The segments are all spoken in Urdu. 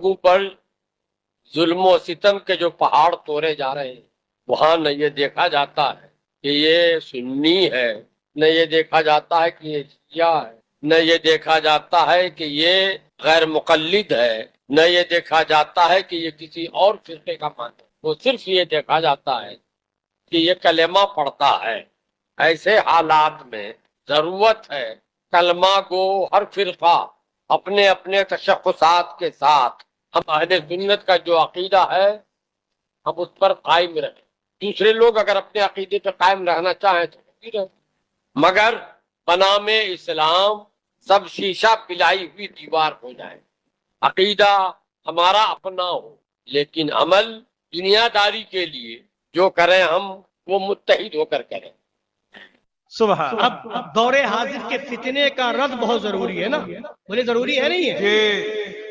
لوگوں پر ظلم و ستم کے جو پہاڑ توڑے جا رہے ہیں، وہاں نہ یہ دیکھا جاتا ہے کہ یہ سنی ہے، نہ یہ دیکھا جاتا ہے کہ یہ شیعہ ہے، نہ یہ دیکھا جاتا ہے کہ یہ غیر مقلد ہے، نہ یہ دیکھا جاتا ہے کہ یہ کسی اور فرقے کا مانتا ہے۔ وہ صرف یہ دیکھا جاتا ہے کہ یہ کلمہ پڑھتا ہے۔ ایسے حالات میں ضرورت ہے کلمہ کو ہر فرقہ اپنے اپنے تشخصات کے ساتھ، ہم اہل سنت کا جو عقیدہ ہے ہم اس پر قائم رہیں۔ دوسرے لوگ اگر اپنے عقیدے پر قائم رہنا چاہیں تو رہیں، مگر بنام اسلام سب شیشہ پلائی ہوئی دیوار ہو جائے۔ عقیدہ ہمارا اپنا ہو، لیکن عمل دنیا داری کے لیے جو کریں ہم وہ متحد ہو کر کریں۔ سبحان۔ اب دور حاضر کے فتنے کا رد بہت ضروری ہے نا، بولے ضروری ہے نہیں ہے؟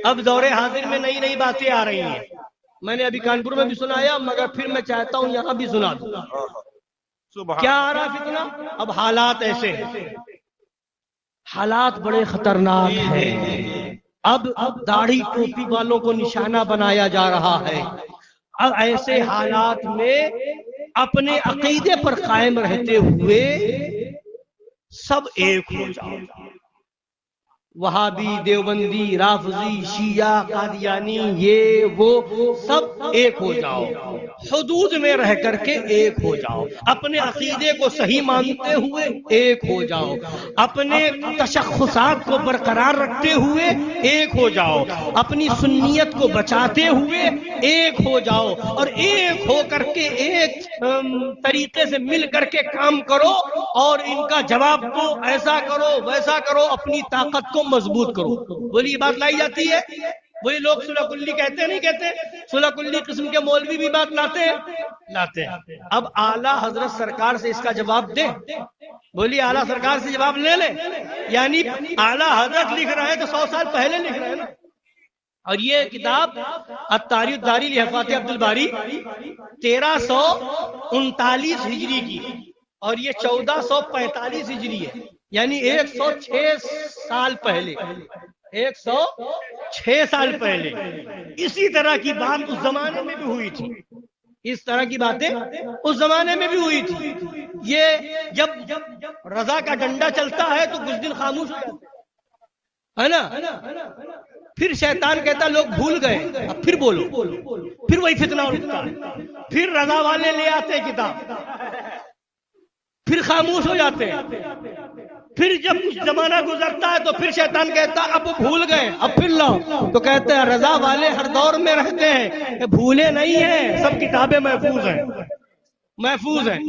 اب دور حاضر میں نئی نئی باتیں آ رہی ہیں، میں نے ابھی کانپور میں بھی سنایا، مگر پھر میں چاہتا ہوں یہاں بھی سنا دوں۔ کیا آ رہا فتنہ؟ اب حالات ایسے ہیں، حالات بڑے خطرناک ہیں۔ اب داڑھی ٹوپی والوں کو نشانہ بنایا جا رہا ہے۔ اب ایسے حالات میں اپنے عقیدے پر قائم رہتے ہوئے سب ایک ہو جاؤ، وہابی، دیوبندی، رافضی، شیعہ، قادیانی، یہ وہ سب ایک ہو جاؤ، حدود میں رہ کر کے ایک ہو جاؤ، اپنے عقیدے کو صحیح مانتے ہوئے ایک ہو جاؤ، اپنے تشخصات کو برقرار رکھتے ہوئے ایک ہو جاؤ، اپنی سنیت کو بچاتے ہوئے ایک ہو جاؤ، اور ایک ہو کر کے ایک طریقے سے مل کر کے کام کرو، اور ان کا جواب دو، ایسا کرو ویسا کرو، اپنی طاقت کو مضبوط کرو۔ بولی یہ بات لائی جاتی ہے؟ وہی لوگ صلح کلی کہتے ہیں نہیں کہتے؟ صلح کلی قسم کے مولوی بھی بات لاتے ہیں۔ اب اعلیٰ حضرت سرکار سے اس کا جواب دیں، بولی اعلیٰ سرکار سے جواب لے لیں، یعنی اعلیٰ حضرت لکھ رہے ہیں تو 100 سال پہلے لکھ رہے ہیں نا۔ اور یہ کتاب التاریخ الداری لحفاظ عبد الباری 1339 ہجری کی، اور یہ 1445 ہجری ہے، یعنی 106 سال پہلے، 106 سال پہلے اسی طرح کی بات اس زمانے میں بھی ہوئی تھی، اس طرح کی باتیں اس زمانے میں بھی ہوئی تھی۔ یہ جب رضا کا ڈنڈا چلتا ہے تو کچھ دن خاموش ہو جاتے ہے نا، پھر شیطان کہتا لوگ بھول گئے، اب پھر بولو، پھر وہی فتنہ اٹھتا ہے، پھر رضا والے لے آتے کتاب، پھر خاموش ہو جاتے ہیں، پھر جب کچھ زمانہ گزرتا ہے تو پھر شیطان کہتا اب بھول گئے، اب پھر لاؤ، تو کہتے ہیں رضا والے ہر دور میں رہتے ہیں، بھولے نہیں ہیں، سب کتابیں محفوظ ہیں۔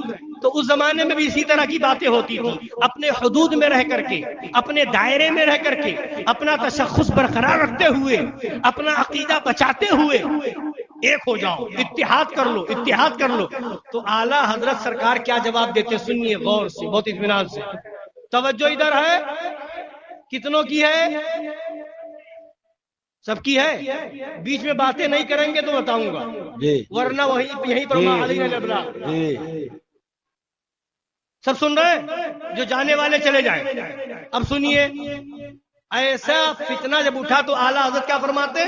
تو اس زمانے میں بھی اسی طرح کی باتیں ہوتی تھی، اپنے حدود میں رہ کر کے، اپنے دائرے میں رہ کر کے، اپنا تشخص برقرار رکھتے ہوئے، اپنا عقیدہ بچاتے ہوئے ایک ہو جاؤ، اتحاد کر لو۔ تو اعلیٰ حضرت سرکار کیا جواب دیتے؟ سنیے غور سے، بہت اطمینان سے، توجہ ادھر ہے، کتنوں کی ہے؟ سب کی ہے، بیچ میں باتیں نہیں کریں گے تو بتاؤں گا، ورنہ یہیں پر سب سن رہے ہیں؟ جو جانے والے چلے جائیں۔ اب سنیے، ایسا فتنہ جب اٹھا تو اعلیٰ حضرت کیا فرماتے؟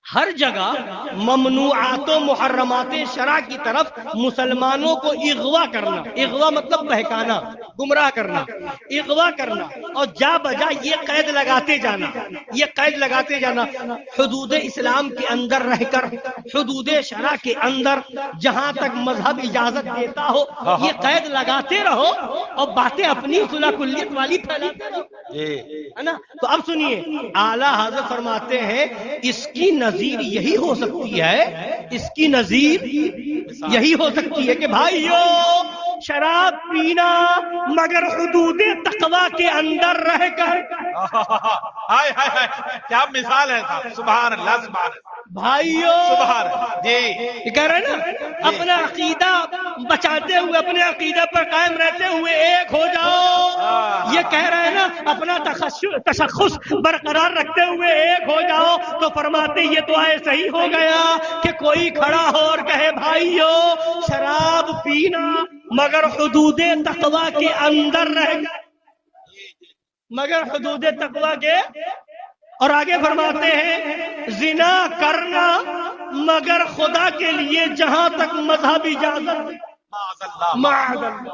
ہر جگہ ممنوعات و محرمات شرع کی طرف مسلمانوں کو اغوا کرنا، اغوا مطلب بہکانا، گمراہ کرنا، اغوا کرنا، اور جا بجا یہ قید لگاتے جانا، حدود اسلام کے اندر رہ کر، حدود شرع کے اندر جہاں تک مذہب اجازت دیتا ہو یہ قید لگاتے رہو، اور باتیں اپنی صلح کلیت والی پھیلاتے رہو، ہے نا۔ تو اب سنیے، اعلیٰ حضرت فرماتے ہیں اس کی نظیر یہی ہو سکتی ہے، اس کی نظیر یہی ہو سکتی ہے کہ بھائیو شراب پینا مگر حدود تقوی کے اندر رہ کر، کیا مثال ہے صاحب، سبحان اللہ، سبحان اللہ بھائیو، جی یہ کہہ رہے ہیں نا، اپنا عقیدہ بچاتے ہوئے، اپنے عقیدہ پر قائم رہتے ہوئے ایک ہو جاؤ، یہ کہہ رہے ہیں نا، اپنا تشخص برقرار رکھتے ہوئے ایک ہو جاؤ۔ تو فرماتے یہ تو ایسا ہی ہو گیا کہ کوئی کھڑا ہو اور کہے بھائیو شراب پینا مگر حدود تقوی کے اندر رہ کر، مگر حدود تقوی کے اور آگے فرماتے ہیں زنا کرنا مگر خدا کے لیے جہاں تک مذہب اجازت معاذ اللہ.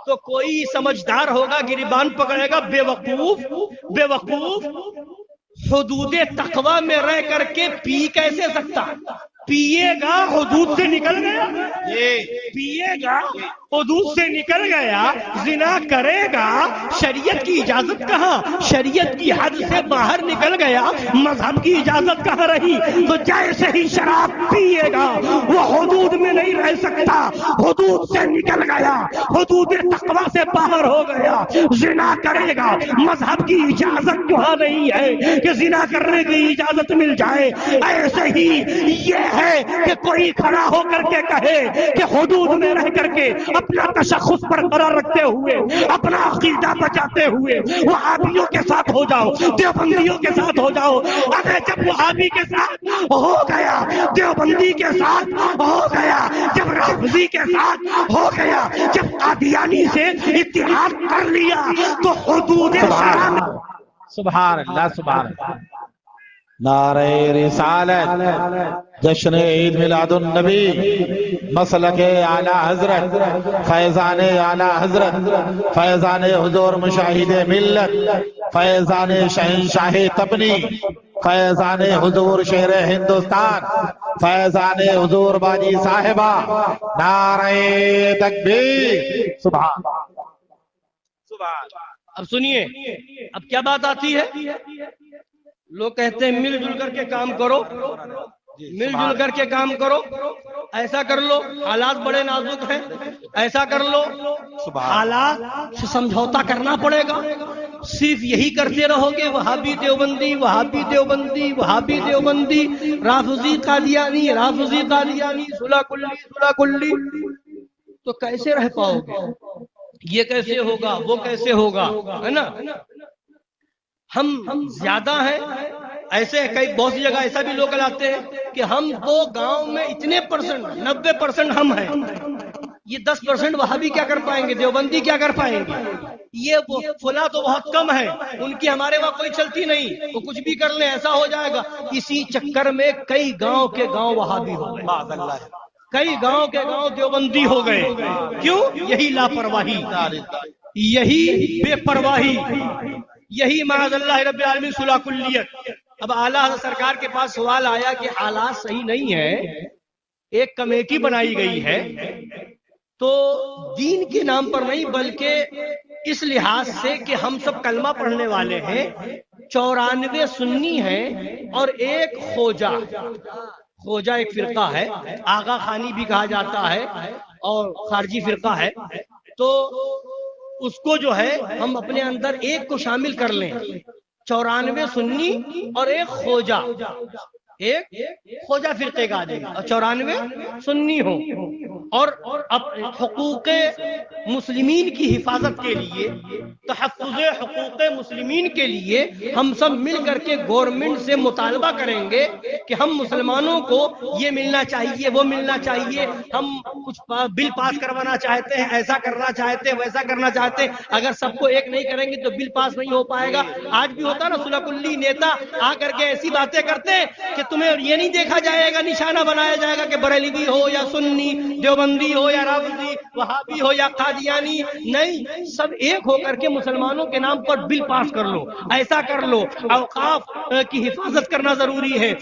تو کوئی سمجھدار ہوگا گریبان پکڑے گا. بے وقوف حدود تقوی میں رہ کر کے پی کیسے سکتا؟ پیے گا حدود سے نکل گیا, پیے گا حدود سے نکل گیا. زنا کرے گا شریعت کی اجازت کہاں, شریعت کی حد سے باہر نکل گیا, مذہب کی اجازت کہاں رہی؟ تو جیسے ہی شراب پیے گا وہ حدود میں نہیں رہ سکتا, حدود سے نکل گیا, حدود تقوی سے باہر ہو گیا. زنا کرے گا, مذہب کی اجازت وہاں نہیں ہے کہ زنا کرنے کی اجازت مل جائے. ایسے ہی یہ ہے کہ کوئی کھڑا ہو کر کے کہے کہ حدود میں رہ کر کے اپنا تشخص برقرار رکھتے ہوئے, اپنا عقیدہ بچاتے ہوئے وہابیوں کے ساتھ ہو جاؤ, دیوبندیوں کے ساتھ ہو جاؤ. اگر جب وہابی کے ساتھ ہو گیا, دیوبندی کے ساتھ ہو گیا, جب رافضی کے ساتھ ہو گیا, جب قادیانی سے اتحاد کر لیا تو حدود سبحان اللہ سبحان اللہ. نعرہ رسالت, جشن عید میلاد النبی, مسلک اعلی حضرت, فیضان اعلی حضرت, فیضان حضور مشاہد ملت, فیضان شہنشاہ تبنی, فیضان حضور شہر ہندوستان, فیضان حضور باجی صاحبہ. نعرہ تکبیر. سبحان سبحان. اب سنیے, اب کیا بات آتی ہے؟ لوگ کہتے ہیں مل جل کر کے کام کرو, مل جل کر کے کام کرو, ایسا کر لو, حالات بڑے نازک ہیں, ایسا کر لو. حالات سے سمجھوتا کرنا پڑے گا. صرف یہی کرتے رہو گے وہابی دیوبندی, وہابی دیوبندی, وہابی دیوبندی, رافضی قادیانی, رافضی قادیانی, صلح کلی, تو کیسے رہ پاؤ گے؟ یہ کیسے ہوگا, وہ کیسے ہوگا, ہے نا؟ ہم زیادہ ہیں, ایسے کئی بہت سی جگہ ایسا بھی لوگ آتے ہیں کہ ہم تو گاؤں میں اتنے پرسنٹ 90% ہم ہیں, یہ 10% وہابی کیا کر پائیں گے, دیوبندی کیا کر پائیں گے, یہ فلاں تو بہت کم ہے, ان کی ہمارے وہاں کوئی چلتی نہیں, وہ کچھ بھی کر لیں ایسا ہو جائے گا. اسی چکر میں کئی گاؤں کے گاؤں وہابی ہو گئے, کئی گاؤں کے گاؤں دیوبندی ہو گئے. کیوں؟ یہی لاپرواہی, یہی بے پرواہی, یہی معاذ اللہ رب العالمین صلح کلیت. اب اعلیٰ حضرت سرکار کے پاس سوال آیا کہ حالات صحیح نہیں ہے, ایک کمیٹی بنائی گئی ہے, تو دین کے نام پر نہیں بلکہ اس لحاظ سے کہ ہم سب کلمہ پڑھنے والے ہیں, 94 سنی ہیں اور ایک خوجہ ایک فرقہ ہے, آغا خانی بھی کہا جاتا ہے اور خارجی فرقہ ہے. تو اس کو جو ہے ہم اپنے اندر ایک کو شامل کر لیں, 94 سنی اور ایک خوجہ فرقے کا آدمی, اور 94 سنی ہوں. اور حقوق مسلمین کی حفاظت کے لیے, تحفظ حقوق مسلمین کے لیے ہم سب مل کر کے گورنمنٹ سے مطالبہ کریں گے کہ ہم مسلمانوں کو یہ ملنا چاہیے, وہ ملنا چاہیے, ہم کچھ بل پاس کروانا چاہتے ہیں, ایسا کرنا چاہتے ہیں, ویسا کرنا چاہتے ہیں. اگر سب کو ایک نہیں کریں گے تو بل پاس نہیں ہو پائے گا. آج بھی ہوتا نا صلح کلی نیتا آ کر کے ایسی باتیں کرتے ہیں کہ تمہیں یہ نہیں دیکھا جائے گا, نشانہ بنایا جائے گا کہ بریلوی ہو یا سنی, دیوبندی ہو یا رافضی, وہابی ہو یا قادیانی, نہیں, سب ایک ہو کر کے مسلمانوں کے نام پر بل پاس کر لو, ایسا کر لو. اوقاف کی حفاظت کرنا ضروری ہے,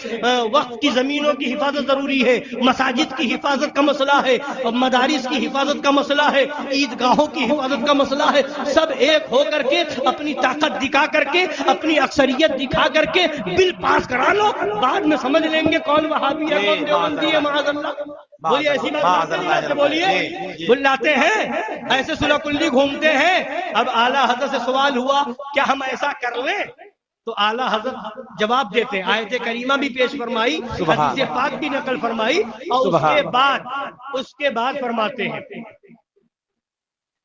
وقف کی زمینوں کی حفاظت ضروری ہے, مساجد کی حفاظت کا مسئلہ ہے, مدارس کی حفاظت کا مسئلہ ہے, عیدگاہوں کی حفاظت کا مسئلہ ہے. سب ایک ہو کر کے اپنی طاقت دکھا کر کے, اپنی اکثریت دکھا کر کے بل پاس کرا لو, بعد میں سمجھ لیں گے کون وہابی ہے کون دیوبندی ہے. معاذ اللہ. بولیے ایسی بات بولیے, بلاتے ہیں ایسے صلح کلی گھومتے ہیں. اب اعلیٰ حضرت سے سوال ہوا کیا ہم ایسا کر لیں, تو اعلیٰ حضرت جواب دیتے ہیں, آیت کریمہ بھی پیش فرمائی, حدیث پاک بھی نقل فرمائی, اور اس کے بعد فرماتے ہیں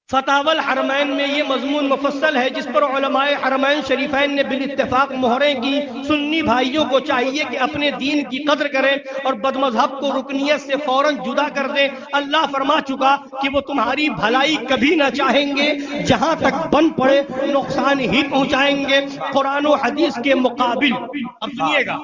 فتاوی حرمین میں یہ مضمون مفصل ہے جس پر علماء حرمین شریفین نے بالاتفاق مہریں کی۔ سنی بھائیوں کو چاہیے کہ اپنے دین کی قدر کریں اور بد مذہب کو رکنیت سے فوراً جدا کر دیں۔ اللہ فرما چکا کہ وہ تمہاری بھلائی کبھی نہ چاہیں گے، جہاں تک بن پڑے نقصان ہی پہنچائیں گے۔ قرآن و حدیث کے مقابل، اب سنیے گا،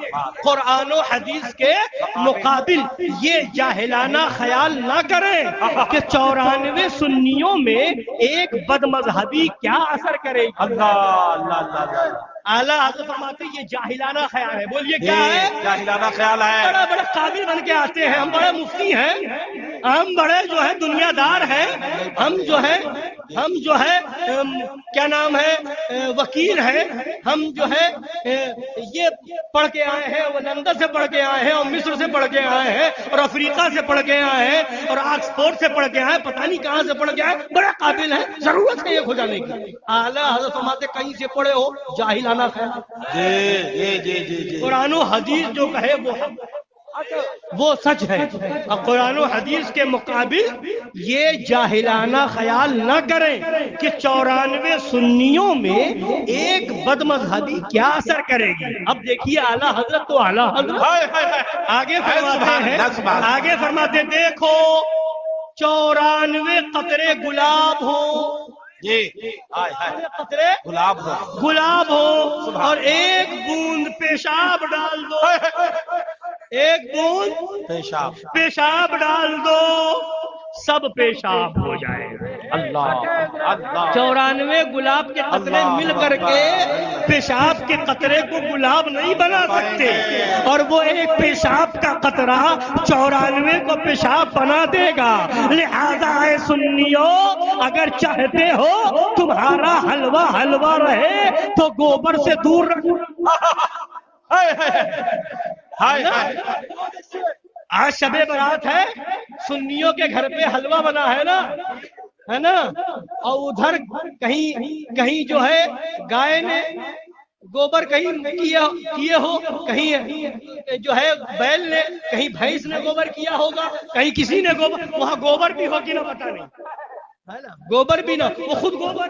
قرآن و حدیث کے مقابل یہ جاہلانہ خیال نہ کریں کہ 94 سنیوں میں ایک بد مذہبی کیا اثر کرے گی۔ اللہ اللہ اللہ، اعلیٰ حضرت فرماتے ہیں یہ جاہلانہ خیال ہے۔ بولیے کیا ہے؟ جاہلانہ خیال ہے۔ بڑے بڑے قابل بن کے آتے ہیں، ہم بڑے مفتی ہیں، ہم بڑے جو ہے دنیا دار ہیں، ہم جو ہے کیا نام ہے وکیل ہیں، ہم جو ہے یہ پڑھ کے آئے ہیں، وہ لندن سے پڑھ کے آئے ہیں اور مصر سے پڑھ کے آئے ہیں اور افریقہ سے پڑھ کے آئے ہیں اور آکسفورڈ سے پڑھ کے آئے ہیں، پتہ نہیں کہاں سے پڑھ کے آئے، بڑے قابل ہیں، ضرورت ہے ایک ہو جانے کی۔ اعلیٰ حضرت فرماتے کہیں سے پڑھے ہو جاہلانہ خیال۔ جی قرآن و حدیث جو کہے وہ سچ ہے، اور قرآن و حدیث کے مقابل یہ جاہلانہ خیال نہ کریں کہ 94 سنیوں میں ایک بد مذہبی کیا اثر کرے گی۔ اب دیکھیے اعلیٰ حضرت تو اعلیٰ حضرت آگے فرماتے ہیں دیکھو 94 قطرے گلاب ہو، قطرے گلاب ہو اور ایک بوند پیشاب ڈال دو، ایک بوند پیشاب ڈال دو، سب پیشاب ہو جائے گا۔ اللہ 94 گلاب کے قطرے مل کر کے پیشاب کے قطرے کو گلاب نہیں بنا سکتے، اور وہ ایک پیشاب کا قطرہ 94 کو پیشاب بنا دے گا۔ لہذا اے سنیوں، اگر چاہتے ہو تمہارا حلوہ حلوہ رہے تو گوبر سے دور رکھو۔ آج شب برات ہے، سنیوں کے گھر پہ حلوہ بنا ہے نا، اور ادھر کہیں جو ہے گائے نے گوبر کہیں کیے ہو، کہیں جو ہے بیل نے، کہیں بھینس نے گوبر کیا ہوگا، کہیں کسی نے گوبر، وہاں گوبر بھی ہوگی نہ پتہ نہیں، گوبر بھی نہ، وہ خود گوبر،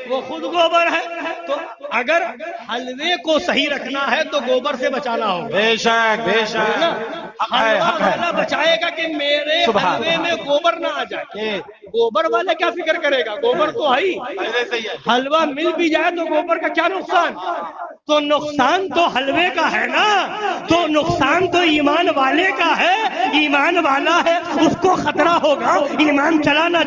وہ خود گوبر ہے۔ تو اگر حلوے کو صحیح رکھنا ہے تو گوبر سے بچانا ہوگا۔ بے شک حلوہ بچائے گا کہ میرے حلوے میں گوبر نہ آ جائے۔ گوبر والے کیا فکر کرے گا، گوبر تو ہے، حلوہ مل بھی جائے تو گوبر کا کیا نقصان؟ تو نقصان تو حلوے کا ہے نا، تو نقصان تو ایمان والے کا ہے، ایمان والا ہے اس کو خطرہ ہوگا ایمان چلا نہ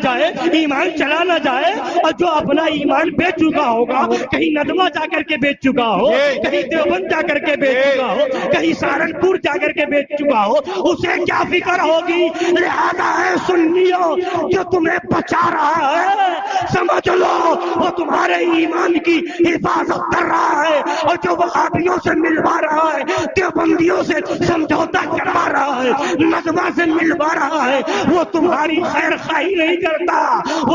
جائے، اور جو اپنا ایمان بیچ چکا ہوگا، کہیں ندوہ جا کر کے بیچ چکا ہو، کہیں دیوبند جا کر کے بیچ چکا ہو، کہیں سہارنپور جا کر کے بیچ چکا ہو، اسے کیا فکر ہوگی؟ لہذا ہے سنیوں، جو تمہیں بچا رہا ہے سمجھ لو وہ تمہارے ایمان کی حفاظت کر رہا ہے، اور جو وہابیوں سے ملوا رہا ہے، دیوبندیوں سے سمجھوتا کروا رہا ہے، ندوہ سے ملوا رہا ہے، وہ تمہاری خیر خواہی نہیں کرتا۔